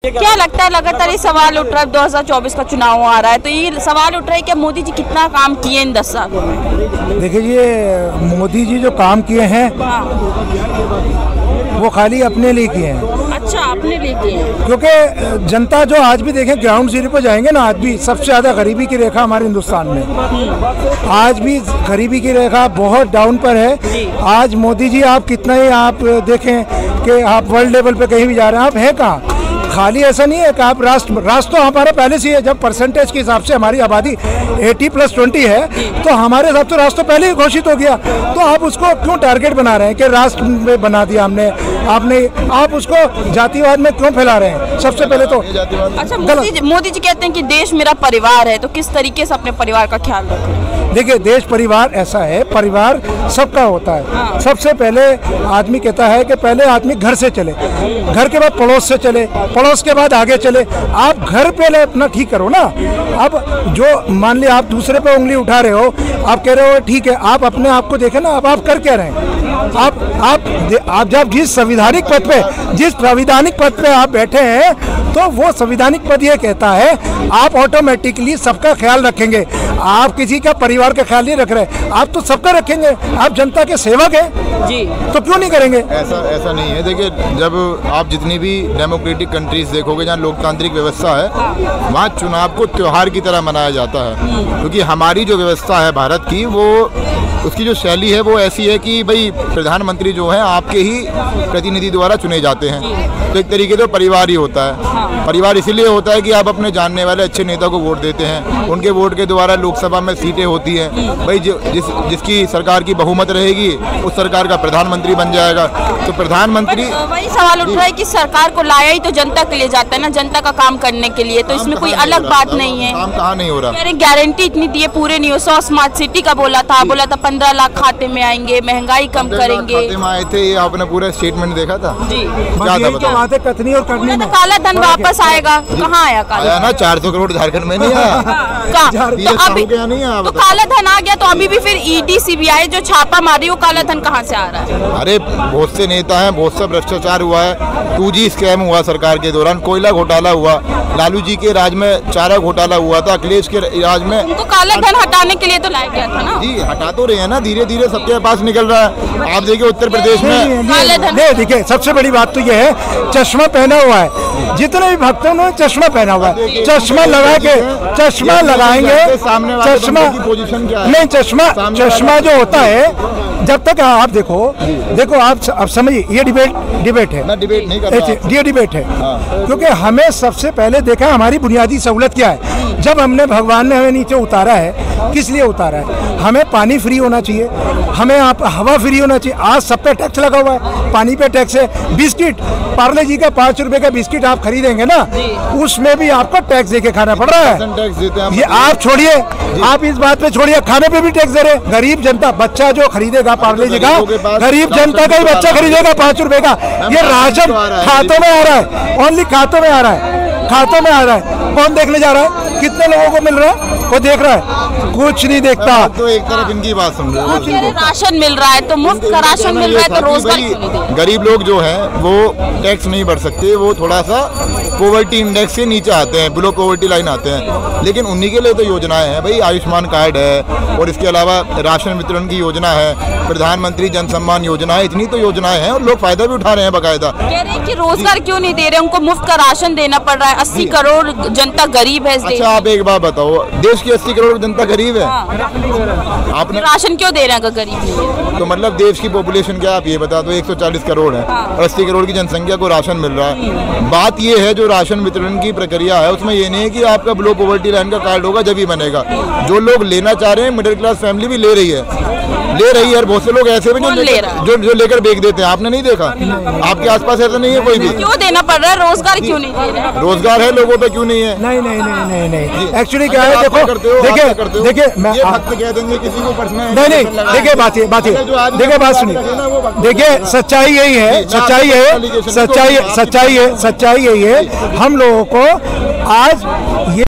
क्या लगता है, लगातार ये सवाल उठ रहा है, 2024 का चुनाव आ रहा है, तो ये सवाल उठ रहा है कि मोदी जी कितना काम किए इन 10 सालों में? देखिए, ये मोदी जी जो काम किए हैं वो खाली अपने लिए किए हैं। अच्छा, अपने लिए किए हैं? क्योंकि जनता जो आज भी देखें, ग्राउंड जीरो पे जाएंगे ना, आज भी सबसे ज़्यादा गरीबी की रेखा हमारे हिंदुस्तान में, आज भी गरीबी की रेखा बहुत डाउन पर है। आज मोदी जी, आप कितना ही आप देखें कि आप वर्ल्ड लेवल पे कहीं भी जा रहे हैं, आप हैं कहाँ? खाली ऐसा नहीं है कि आप राष्ट्र तो हमारा पहले से ही है। जब परसेंटेज के हिसाब से हमारी आबादी 80+20 है, तो हमारे हिसाब से राष्ट्र पहले ही घोषित हो गया। तो आप उसको क्यों टारगेट बना रहे हैं कि राष्ट्र में बना दिया हमने, आपने, आप उसको जातिवाद में क्यों फैला रहे हैं? सबसे पहले तो अच्छा, मोदी जी कहते हैं कि देश मेरा परिवार है, तो किस तरीके से अपने परिवार का ख्याल रखें? देखिए, देश परिवार ऐसा है, परिवार सबका होता है। हाँ। सबसे पहले आदमी कहता है कि पहले आदमी घर से चले, घर के बाद पड़ोस से चले, पड़ोस के बाद आगे चले। आप घर पहले अपना ठीक करो ना। अब जो मान लिया आप दूसरे पे उंगली उठा रहे हो, आप कह रहे हो ठीक है, आप अपने आप को देखें ना। अब आप कर क्या रहे हैं? आप जब जिस संवैधानिक पद पे, जिस संवैधानिक पद पे आप बैठे हैं, तो वो संवैधानिक पद ये कहता है आप ऑटोमेटिकली सबका ख्याल रखेंगे। आप किसी का परिवार का ख्याल नहीं रख रहे, आप तो सबका रखेंगे। आप जनता के सेवक हैं जी, तो क्यों नहीं करेंगे? ऐसा नहीं है। देखिए, जब आप जितनी भी डेमोक्रेटिक कंट्रीज देखोगे जहाँ लोकतांत्रिक व्यवस्था है, वहाँ चुनाव को त्योहार की तरह मनाया जाता है। क्योंकि हमारी जो व्यवस्था है भारत की, वो उसकी जो शैली है वो ऐसी है कि भाई प्रधानमंत्री जो है आपके ही प्रतिनिधि द्वारा चुने जाते हैं। तो एक तरीके से परिवार ही होता है। परिवार इसीलिए होता है कि आप अपने जानने वाले अच्छे नेता को वोट देते हैं, उनके वोट के द्वारा लोकसभा में सीटें होती हैं। भाई जिसकी सरकार की बहुमत रहेगी, उस सरकार का प्रधानमंत्री बन जाएगा। तो प्रधानमंत्री, वही सवाल उठ रहा है कि सरकार को लाया ही तो जनता के लिए जाता है ना, जनता का काम करने के लिए, तो इसमें कोई अलग बात नहीं है। काम कहाँ नहीं हो रहा? गारंटी इतनी दी है, पूरे नहीं हो। 100 स्मार्ट सिटी का बोला था 15 लाख खाते में आएंगे, महंगाई कम करेंगे। खाते में आए थे, ये आपने पूरा स्टेटमेंट देखा था जी? क्या था बताओ? कथनी और करनी में काला धन वापस आएगा, कहाँ आया काला? आया ना, 400 करोड़ झारखंड में नहीं आया। तो काला धन आ गया, तो अभी भी फिर ईडी सीबीआई जो छापा मारी, वो काला धन कहाँ से आ रहा है? अरे बहुत से नेता हैं, बहुत सा भ्रष्टाचार हुआ है। 2G स्कैम हुआ सरकार के दौरान, कोयला घोटाला हुआ, लालू जी के राज में चारा घोटाला हुआ था, अखिलेश के राज में। उनको काला धन हटाने के लिए तो लाया गया था ना? जी, हटा तो रहे हैं ना, धीरे धीरे सबके पास निकल रहा है। आप देखिए उत्तर प्रदेश में देखिए, सबसे बड़ी बात तो ये है, चश्मा पहना हुआ है। जितने भी भक्तों ने चश्मा पहना हुआ है, चश्मा लगा के, चश्मा लगाएंगे, चश्मा की पोजीशन क्या है? नहीं, चश्मा जो होता है, जब तक आप देखो आप समझिए, ये डिबेट है, मैं डिबेट नहीं कर रहा, ये डिबेट है। क्योंकि हमें सबसे पहले देखा हमारी बुनियादी सहूलत क्या है। जब हमने, भगवान ने हमें नीचे उतारा है, किस लिए उतारा है? हमें पानी फ्री होना चाहिए, हमें हवा फ्री होना चाहिए। आज सब पे टैक्स लगा हुआ है, पानी पे टैक्स है। बिस्किट, पार्ले जी का 5 रुपए का बिस्किट आप खरीदेंगे ना, उसमें भी आपको टैक्स देके खाना पड़ रहा है। टैक्स देते हैं। ये आप छोड़िए, आप इस बात पे छोड़िए, खाने पे भी टैक्स दे रहे। गरीब जनता, बच्चा जो खरीदेगा पार्ले जी का, गरीब जनता का ही बच्चा खरीदेगा 5 रुपए का। ये राशन खातों में आ रहा है, ओनली खातों में आ रहा है, खातों में आ रहा है। कौन देखने जा रहा है? कितने लोगों को मिल रहा है? वो देख रहा है? कुछ नहीं देखता। तो एक तरफ इनकी बात सुन लो, राशन मिल रहा है तो मुफ्त का राशन मिल रहा है, तो रोजगार क्यों नहीं दे रहे? गरीब लोग जो हैं वो टैक्स नहीं भर सकते, वो थोड़ा सा पॉवर्टी इंडेक्स से नीचे आते हैं, बिलो पॉवर्टी लाइन आते हैं। लेकिन उन्हीं के लिए तो योजनाएं हैं भाई, आयुष्मान कार्ड है, और इसके अलावा राशन वितरण की योजना है, प्रधानमंत्री जन सम्मान योजना है। इतनी तो योजनाएं हैं और लोग फायदा भी उठा रहे हैं बाकायदा। कह रहे हैं कि रोजगार क्यों नहीं दे रहे, उनको मुफ्त का राशन देना पड़ रहा है। 80 करोड़ जनता गरीब है। अच्छा, आप एक बात बताओ, देश की 80 करोड़ जनता गरीब है, आपने राशन क्यों दे रहे हैं अगर गरीब नहीं है? तो मतलब देश की पॉपुलेशन क्या, आप ये बता दो, 140 करोड़ है और 80 करोड़ की जनसंख्या को राशन मिल रहा है। बात ये है, जो राशन वितरण की प्रक्रिया है उसमें ये नहीं है कि आपका बिलो पॉवर्टी लाइन का कार्ड होगा जब ही बनेगा। जो लोग लेना चाह रहे हैं, मिडिल क्लास फैमिली भी ले रही है, और बहुत से लोग ऐसे भी जो लेकर बेच देते हैं। आपने नहीं देखा? आपके आसपास ऐसा नहीं है कोई भी? क्यों देना पड़ रहा है? रोजगार क्यों नहीं दे रहे? रोजगार है लोगों पे, क्यों नहीं है? नहीं। एक्चुअली क्या है, देखो, देखिए, मैं भक्त कह देंगे किसी को पर्सनल, नहीं, देखिए, बात देखिए, बात सुनिए, देखिए, सच्चाई यही है, सच्चाई यही है। हम लोगों को आज ये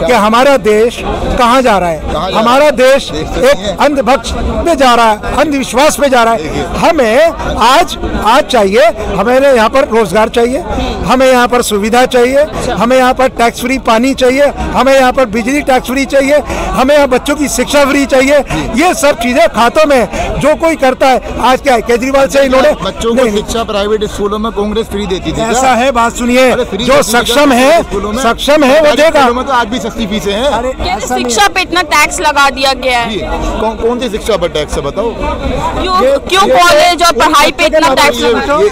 कि हमारा देश कहाँ जा रहा है। हमारा देश एक अंधभक्ष पे जा रहा है, अंधविश्वास पे जा रहा है। हमें आज चाहिए, हमें यहाँ पर रोजगार चाहिए, हमें यहाँ पर सुविधा चाहिए, हमें यहाँ पर टैक्स फ्री पानी चाहिए, हमें यहाँ पर बिजली टैक्स फ्री चाहिए, हमें यहाँ बच्चों की शिक्षा फ्री चाहिए। ये सब चीजें खातों में जो कोई करता है। आज क्या है, केजरीवाल से इन्होंने बच्चों को शिक्षा प्राइवेट स्कूलों में कांग्रेस फ्री देती थी। ऐसा है, बात सुनिए, जो सक्षम है वो देगा। तो आज भी सस्ती फीसें हैं। शिक्षा पे इतना टैक्स लगा दिया गया है। कौन सी शिक्षा पर टैक्स है बताओ? क्यों कॉलेज और पढ़ाई पे इतना टैक्स?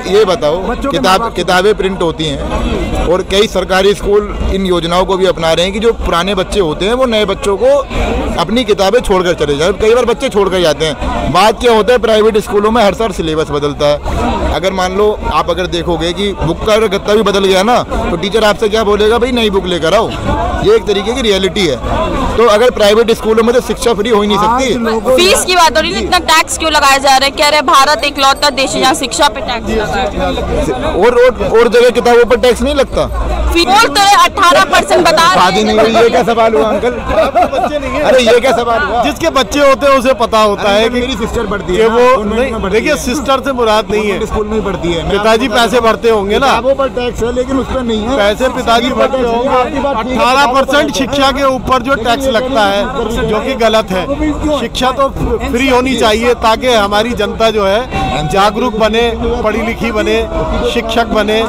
ये बताओ, किताबें प्रिंट होती हैं और कई सरकारी स्कूल इन योजनाओं को भी अपना रहे हैं कि जो पुराने बच्चे होते हैं वो नए बच्चों को अपनी किताबें छोड़कर चले जाए। कई बार बच्चे छोड़कर जाते हैं। बात क्या होता है, प्राइवेट स्कूलों में हर साल सिलेबस बदलता है। अगर मान लो आप अगर देखोगे कि बुक का गत्ता भी बदल गया ना, तो टीचर आपसे क्या बोलेगा, भाई नई बुक लेकर आओ। ये एक तरीके की रियलिटी है। तो अगर प्राइवेट स्कूलों में तो शिक्षा फ्री हो ही नहीं सकती। फीस की बात हो रही है, इतना टैक्स क्यों लगाया जा रहा है? कह रहे भारत इकलौता देश है जहाँ शिक्षा पे टैक्स लगा है। और जगह किताबों पर टैक्स नहीं लगता। 18% बता शादी नहीं हुई, ये क्या सवाल हुआ अंकल? अरे ये क्या सवाल हुआ? जिसके बच्चे होते हैं उसे पता होता है कि मेरी सिस्टर पढ़ती है, वो देखिए सिस्टर से मुराद नहीं है, स्कूल में पढ़ती है। पिताजी पैसे भरते होंगे ना, किताबों पर टैक्स है लेकिन उस पर नहीं है। पैसे पिताजी भरते होंगे। 18% शिक्षा के ऊपर जो टैक्स लगता है, जो कि गलत है। शिक्षा तो फ्री होनी चाहिए ताकि हमारी जनता जो है जागरूक बने, पढ़ी लिखी बने, शिक्षक बने।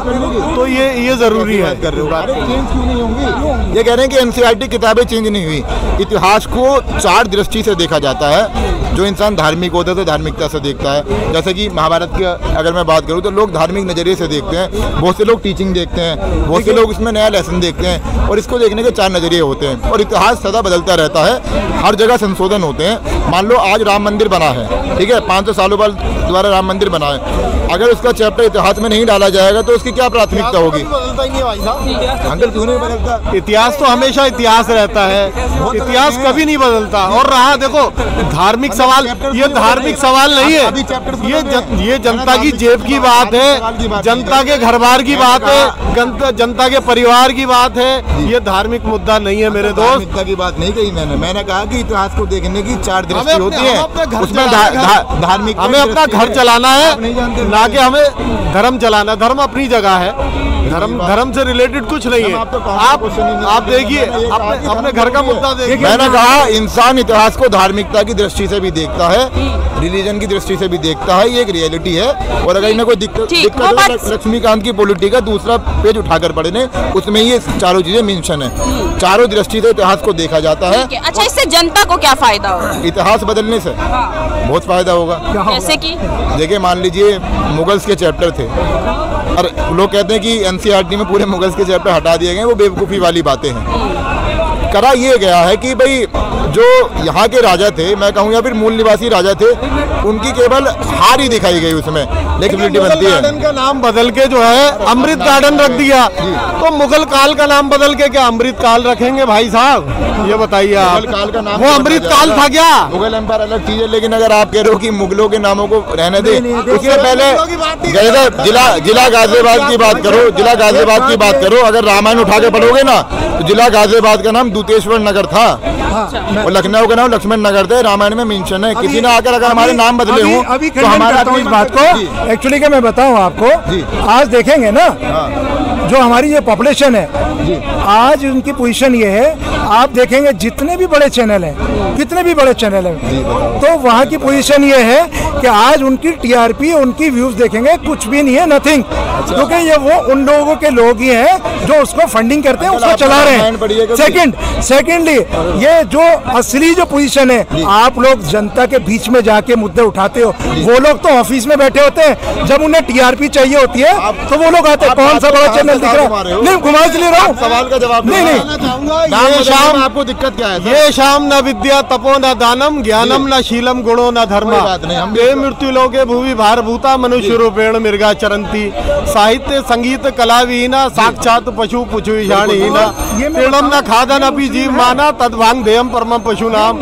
तो ये जरूरी है। ये कह रहे हैं कि एनसीईआरटी किताबें चेंज नहीं हुई। इतिहास को 4 दृष्टि से देखा जाता है। जो इंसान धार्मिक होता है तो धार्मिकता से देखता है। जैसे कि महाभारत की अगर मैं बात करूं तो लोग धार्मिक नजरिए से देखते हैं, बहुत से लोग टीचिंग देखते हैं, बहुत से लोग इसमें नया लेसन देखते हैं, और इसको देखने के 4 नजरिए होते हैं। और इतिहास सदा बदलता रहता है, हर जगह संशोधन होते हैं। मान लो आज राम मंदिर बना है, ठीक है, 500 सालों बाद दोबारा राम मंदिर बना है। अगर उसका चैप्टर इतिहास में नहीं डाला जाएगा तो उसकी क्या प्राथमिकता होगी? अंकल क्यों नहीं बदलता? इतिहास तो हमेशा इतिहास रहता है, इतिहास कभी नहीं बदलता। और रहा देखो धार्मिक सवाल, ये धार्मिक सवाल नहीं है, ये जनता की जेब की बात है, जनता के घर बार की बात है, जनता के परिवार की बात है। ये धार्मिक मुद्दा नहीं है मेरे दोस्त। की बात नहीं कही मैंने कहा कि इतिहास को देखने की 4 दृष्टि होती है, उसमें धार्मिक, हमें अपना घर चलाना है, ना कि हमें धर्म चलाना। धर्म अपनी जगह है, धर्म से रिलेटेड कुछ नहीं है। आप देखिए अपने घर का मुद्दा देखिए। मैंने कहा इंसान इतिहास को धार्मिकता की दृष्टि से भी देखता है, रिलीजन की दृष्टि से भी देखता है। ये एक रियलिटी है। और अगर इन्हें कोई दिक्कत लक्ष्मीकांत की पॉलिटिक का दूसरा पेज उठाकर पढ़े ने, उसमें ये चारों चीजें मेंशन है। चारों दृष्टि से इतिहास को देखा जाता है। अच्छा, इससे जनता को क्या फायदा होगा? इतिहास बदलने से बहुत फायदा होगा। जैसे कि देखिए मान लीजिए मुगल्स के चैप्टर थे, और लोग कहते हैं कि एनसीईआरटी में पूरे मुगल्स के चैप्टर हटा दिए गए, वो बेवकूफ़ी वाली बातें हैं। करा ये गया है कि भाई जो यहाँ के राजा थे, मैं कहूँ या फिर मूल निवासी राजा थे, उनकी केवल हार ही दिखाई गई उसमें, लेकिन बनती है। गार्डन का नाम बदल के जो है अमृत गार्डन रख दिया, तो मुगल काल का नाम बदल के क्या अमृत काल रखेंगे भाई साहब? ये बताइए आप, वो अमृत काल था क्या? मुगल एम्पायर अलग चीज है, लेकिन अगर आप कह रहे हो कि मुगलों के नामों को रहने दे, उससे पहले जिला गाजियाबाद की बात करो, जिला गाजियाबाद की बात करो। अगर रामायण उठा के पढ़ोगे ना तो जिला गाजियाबाद का नाम दूतेश्वर नगर था, और लखनऊ का नाम लक्ष्मण नगर थे। रामायण में मेंशन है। किसी ने आकर अगर हमारे नाम बदले हो तो हमारा इस बात को एक्चुअली क्या मैं बताऊं आपको, आज देखेंगे ना जो हमारी ये पॉपुलेशन है, आज उनकी पोजीशन ये है, आप देखेंगे जितने भी बड़े चैनल हैं, कितने भी बड़े चैनल हैं, तो वहाँ की पोजीशन ये है कि आज उनकी टीआरपी, उनकी व्यूज देखेंगे, कुछ भी नहीं है, नथिंग। क्योंकि ये वो उन लोगों के लोग ही हैं जो उसको फंडिंग करते हैं, उसको चला रहे हैं। सेकेंडली ये जो असली जो पोजीशन है, आप लोग जनता के बीच में जाके मुद्दे उठाते हो, वो लोग तो ऑफिस में बैठे होते हैं, जब उन्हें टीआरपी चाहिए होती है तो वो लोग आते हैं। कौन सा बड़ा चैनल दिख रहा है? नहीं, घुमा ले रहा हूँ, सवाल का जवाब नहीं। शाम आपको दिक्कत क्या है? ये शाम न विद्या तपो न दानम, ज्ञानम न शीलम गुणो न धर्म, ये मृत्यु लोके भूवि भारभूता, मनुष्य रूपेण मृगा चरंती, साहित्य संगीत कला विहीना, साक्षात पशु पुछुषाणहीना, तीर्णम न खादन अपि जीव माना, तद्भांग देयम परमम पशु नाम।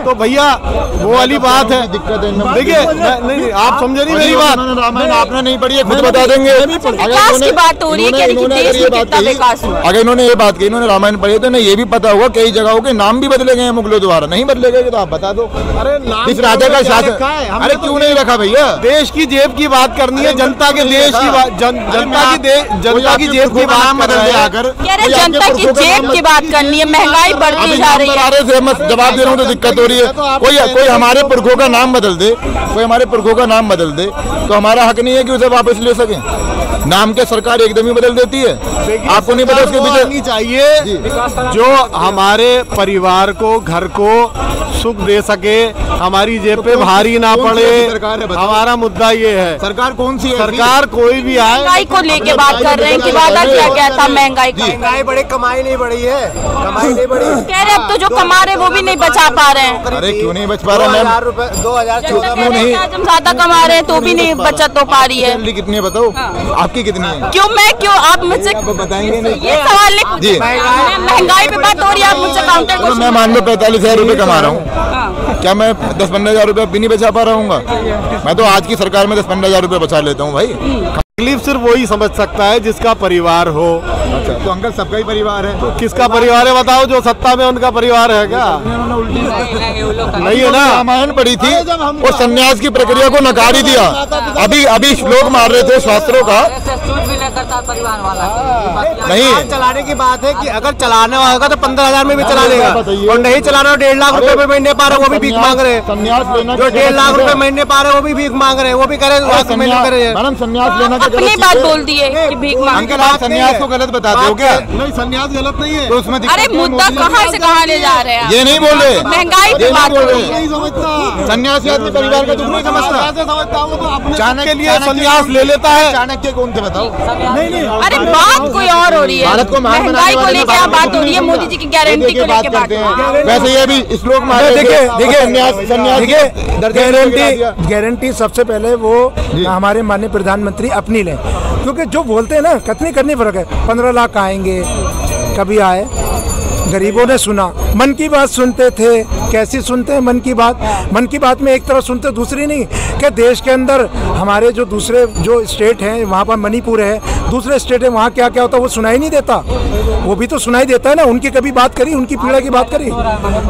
तो भैया वो वाली बात है। देखिए नहीं, आप समझे नहीं मेरी बात। रामायण आपने नहीं पढ़ी है, खुद बता देंगे। विकास की बात हो रही है कि अगर इन्होंने ये बात कही, इन्होंने रामायण पढ़ी तो इन्हें ये भी पता देखा होगा कई जगहों के नाम भी बदले गए हैं मुगलों द्वारा, नहीं बदले गए तो आप बता दो। अरे नाम इस राजा का शासन, अरे क्यों नहीं रखा भैया? देश की जेब की बात करनी है, जनता के देश की बात, जनता की जेब की बात बदल दे आकर। कह रहे जनता की जेब की बात करनी है, महंगाई बढ़ती जा रही है। मैं जवाब दे रहा हूँ तो दिक्कत हो रही है। कोई हमारे पुरखों का नाम बदल दे, कोई हमारे पुरखों का नाम बदल दे तो हमारा हक नहीं है कि उसे वापस ले सके। नाम के सरकार एकदम ही बदल देती है, आपको नहीं पता उसके पीछे चाहिए जो हमारे परिवार को, घर को सुख दे सके, हमारी जेब पे भारी ना पड़े। हमारा मुद्दा ये है। सरकार कौन सी है? सरकार कोई भी आए, महंगाई को लेके बात कर रहे हैं कि वादा क्या क्या था महंगाई का? महंगाई बढ़ी, कमाई नहीं बढ़ी है, कमाई नहीं बढ़ी। कह रहे अब तो जो कमा रहे वो भी नहीं बचा पा रहे हैं। अरे क्यों नहीं बच पा रहा मैम? 2014 क्यों नहीं? आज हम ज्यादा कमा रहे हैं तो भी नहीं बचत हो पा रही है। सैलरी कितनी है बताओ? आपकी कितनी है? क्यों आप मुझसे बताएंगे नहीं? ये सवाल नहीं जी। महंगाई पे बात हो रही है, आप मुझसे काउंटर तो मैं मान लो 45,000 रुपए कमा रहा हूँ, क्या मैं 10-15 हजार रुपए भी नहीं बचा पा रहा हूँ? मैं तो आज की सरकार में 10-15 हजार रुपए बचा लेता हूँ भाई। तकलीफ सिर्फ वही समझ सकता है जिसका परिवार हो। अच्छा, तो अंकल सबका ही परिवार है? तो किसका परिवार है बताओ? जो सत्ता में उनका परिवार है क्या? नहीं है ना। रामायण पढ़ी थी और संन्यास की प्रक्रिया को नकार ही दिया। अभी श्लोक मार रहे थे शास्त्रों का। नहीं चलाने की बात है कि अगर चलाने होगा तो 15,000 में भी चला लेगा, और नहीं चलाना 1.5 लाख रुपए पे महीने पा रहे वो भी भीख मांग रहे हैं। संन्यास लेना जो 1.5 लाख रुपए महीने पा रहे वो भी भीख मांग रहे हैं, वो भी करे मैडम संन्यास लेना अपनी बात बोल दी है कि भीख मांग। अंकल आप संन्यास को गलत बताते हो क्या? नहीं, संन्यास गलत नहीं है। तो उसमें अरे मुद्दा कहाँ से कहाँ ले जा रहे हैं? ये नहीं बोल रहे, महंगाई पे बात हो रही है। नहीं समझता सन्यासी आदमी परिवार का दुख नहीं समझता। चाणक्य के लिए संन्यास ले लेता है। चाणक्य कौन थे बताओ? अरे बात कोई और हो रही है, भारत को महान महंगाई को बनाने लेके वाले बात हो रही है, मोदी जी की गारंटी को लेके बात करते हो रही है। हैं। वैसे ये भी श्लोक मार रहे थे। देखिए गारंटी सबसे पहले वो हमारे माननीय प्रधानमंत्री अपनी लें, क्योंकि जो बोलते हैं ना कितनी करनी फर्क है। 15 लाख आएंगे, कभी आए, गरीबों ने सुना, मन की बात सुनते थे। कैसी सुनते हैं मन की बात? मन की बात में एक तरफ सुनते दूसरी नहीं। कि देश के अंदर हमारे जो दूसरे जो स्टेट हैं, वहाँ पर मणिपुर है, दूसरे स्टेट है, वहाँ क्या क्या होता है वो सुनाई नहीं देता। वो भी तो सुनाई देता है ना। उनकी कभी बात करी, उनकी पीड़ा की बात करी?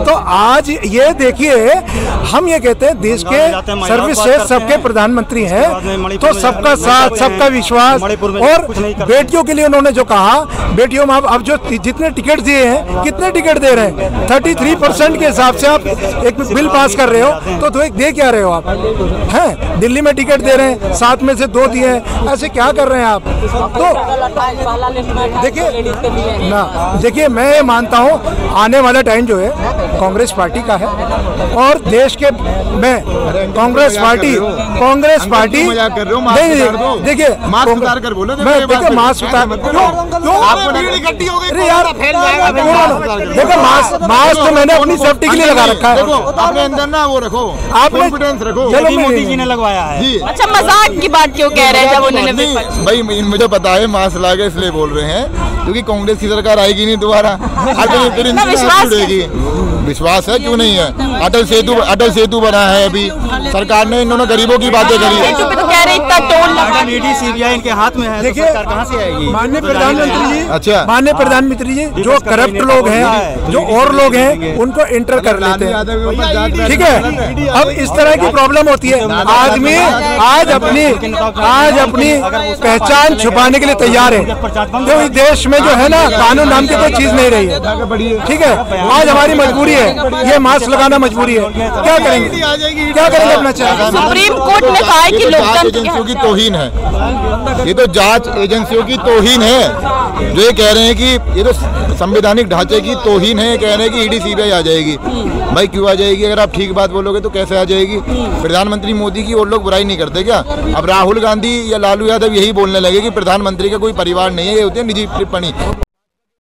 तो आज ये देखिए, हम ये कहते हैं देश के सर्वश्रेष्ठ सबके प्रधानमंत्री हैं, तो सबका साथ, सबका विश्वास। और बेटियों के लिए उन्होंने जो कहा, बेटियों में अब जो जितने टिकट दिए हैं, कितने टिकट दे रहे हैं? 33% के हिसाब से आप एक बिल पास कर रहे हो, तो दे क्या रहे हो आप? हैं दिल्ली में टिकट दे रहे हैं, 7 में से 2 दिए हैं, ऐसे क्या कर रहे हैं आप? तो देखिए मैं मानता हूँ आने वाला टाइम जो है कांग्रेस पार्टी का है, और देश के में कांग्रेस पार्टी नहीं, देखिए मास्क उतार कर बोलो। देखिए मास्क उतार, देखो मास्क तो मैंने अपनी सेफ्टी के लिए लगा रखा है। अपने अंदर ना वो रखो, आप कॉन्फिडेंस रखो। चलो मोदी जी ने लगवाया है। अच्छा, मजाक की बात क्यों कह रहे हैं जब उन्होंने? भाई मुझे पता है मास्क लगा इसलिए बोल रहे हैं, क्योंकि कांग्रेस की सरकार आएगी नहीं दोबारा। विश्वास है, क्यों नहीं है? अटल सेतु बना है, अभी सरकार ने इन्होंने गरीबों की बातें करी है। तो कह रहे इतना टोल लगा। ईडी सीबीआई इनके हाथ में है, देखिए सरकार कहाँ से आएगी? माननीय प्रधानमंत्री जी, अच्छा माननीय प्रधानमंत्री जी, जो करप्ट लोग हैं, जो और लोग हैं, उनको एंटर कर लेते हैं, ठीक है? अब इस तरह की प्रॉब्लम होती है। आदमी आज अपनी पहचान छुपाने के लिए तैयार है, क्योंकि देश में जो है ना कानून नाम की कोई चीज नहीं रही है, ठीक है? आज हमारी मजबूरी है, ये मास्क लगाना मजबूरी है। क्या करेंगे अपना चाहिए? सुप्रीम कोर्ट ने कहा है कि लोकतंत्र एजेंसियों की तौहीन है, ये तो जांच एजेंसियों की तौहीन है। जो ये कह रहे हैं कि ये तो संवैधानिक ढांचे की तौहीन है, कह रहे हैं कि ईडी सीबीआई आ जाएगी। भाई क्यों आ जाएगी? अगर आप ठीक बात बोलोगे तो कैसे आ जाएगी? प्रधानमंत्री मोदी की और लोग बुराई नहीं करते क्या? अब राहुल गांधी या लालू यादव यही बोलने लगे कि प्रधानमंत्री का कोई परिवार नहीं है, ये होती है निजी टिप्पणी।